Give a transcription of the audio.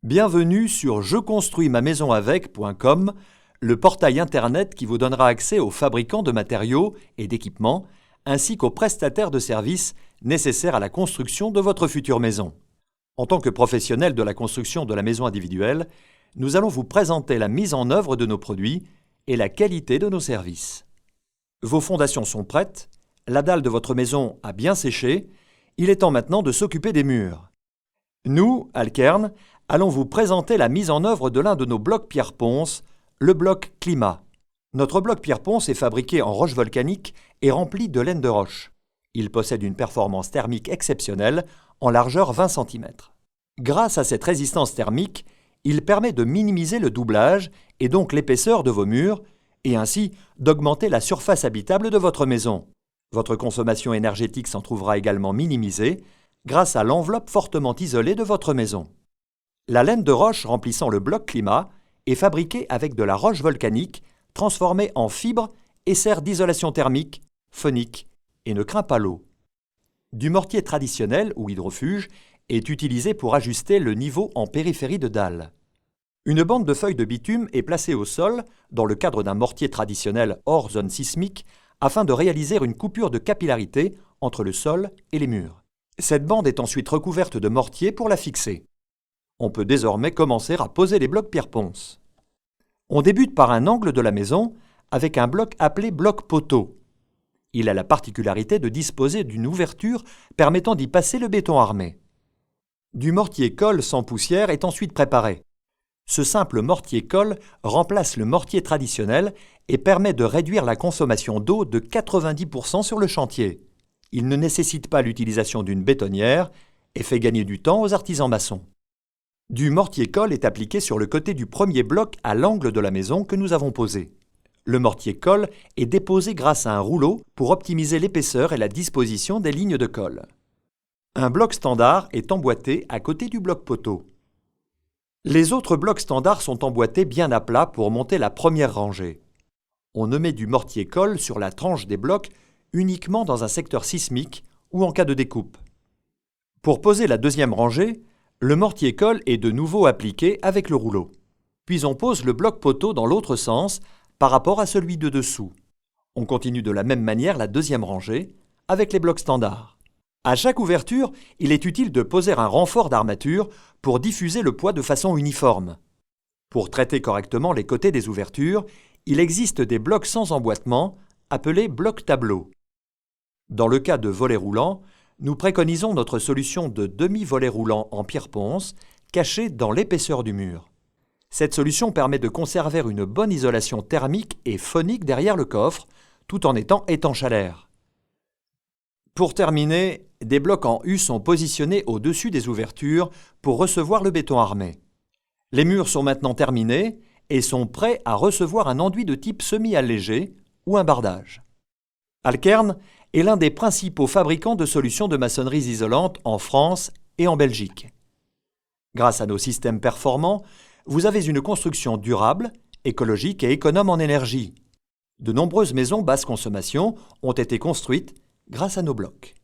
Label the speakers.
Speaker 1: Bienvenue sur jeconstruismamaisonavec.com, le portail internet qui vous donnera accès aux fabricants de matériaux et d'équipements, ainsi qu'aux prestataires de services nécessaires à la construction de votre future maison. En tant que professionnel de la construction de la maison individuelle, nous allons vous présenter la mise en œuvre de nos produits et la qualité de nos services. Vos fondations sont prêtes, la dalle de votre maison a bien séché, il est temps maintenant de s'occuper des murs. Nous, Alkern, allons vous présenter la mise en œuvre de l'un de nos blocs pierre-ponce, le bloc Climat. Notre bloc pierre-ponce est fabriqué en roche volcanique et rempli de laine de roche. Il possède une performance thermique exceptionnelle en largeur 20 cm. Grâce à cette résistance thermique, il permet de minimiser le doublage et donc l'épaisseur de vos murs et ainsi d'augmenter la surface habitable de votre maison. Votre consommation énergétique s'en trouvera également minimisée grâce à l'enveloppe fortement isolée de votre maison. La laine de roche remplissant le bloc Climat est fabriquée avec de la roche volcanique transformée en fibre et sert d'isolation thermique, phonique et ne craint pas l'eau. Du mortier traditionnel ou hydrofuge est utilisé pour ajuster le niveau en périphérie de dalle. Une bande de feuilles de bitume est placée au sol dans le cadre d'un mortier traditionnel hors zone sismique afin de réaliser une coupure de capillarité entre le sol et les murs. Cette bande est ensuite recouverte de mortier pour la fixer. On peut désormais commencer à poser les blocs pierre-ponce. On débute par un angle de la maison avec un bloc appelé bloc poteau. Il a la particularité de disposer d'une ouverture permettant d'y passer le béton armé. Du mortier-colle sans poussière est ensuite préparé. Ce simple mortier-colle remplace le mortier traditionnel et permet de réduire la consommation d'eau de 90% sur le chantier. Il ne nécessite pas l'utilisation d'une bétonnière et fait gagner du temps aux artisans maçons. Du mortier-colle est appliqué sur le côté du premier bloc à l'angle de la maison que nous avons posé. Le mortier-colle est déposé grâce à un rouleau pour optimiser l'épaisseur et la disposition des lignes de colle. Un bloc standard est emboîté à côté du bloc poteau. Les autres blocs standards sont emboîtés bien à plat pour monter la première rangée. On ne met du mortier-colle sur la tranche des blocs uniquement dans un secteur sismique ou en cas de découpe. Pour poser la deuxième rangée, le mortier-colle est de nouveau appliqué avec le rouleau. Puis on pose le bloc poteau dans l'autre sens par rapport à celui de dessous. On continue de la même manière la deuxième rangée avec les blocs standards. À chaque ouverture, il est utile de poser un renfort d'armature pour diffuser le poids de façon uniforme. Pour traiter correctement les côtés des ouvertures, il existe des blocs sans emboîtement appelés blocs tableaux. Dans le cas de volets roulants, nous préconisons notre solution de demi-volet roulant en pierre-ponce caché dans l'épaisseur du mur. Cette solution permet de conserver une bonne isolation thermique et phonique derrière le coffre, tout en étant étanche à l'air. Pour terminer, des blocs en U sont positionnés au-dessus des ouvertures pour recevoir le béton armé. Les murs sont maintenant terminés et sont prêts à recevoir un enduit de type semi-allégé ou un bardage. Alkern est l'un des principaux fabricants de solutions de maçonneries isolantes en France et en Belgique. Grâce à nos systèmes performants, vous avez une construction durable, écologique et économe en énergie. De nombreuses maisons basse consommation ont été construites grâce à nos blocs.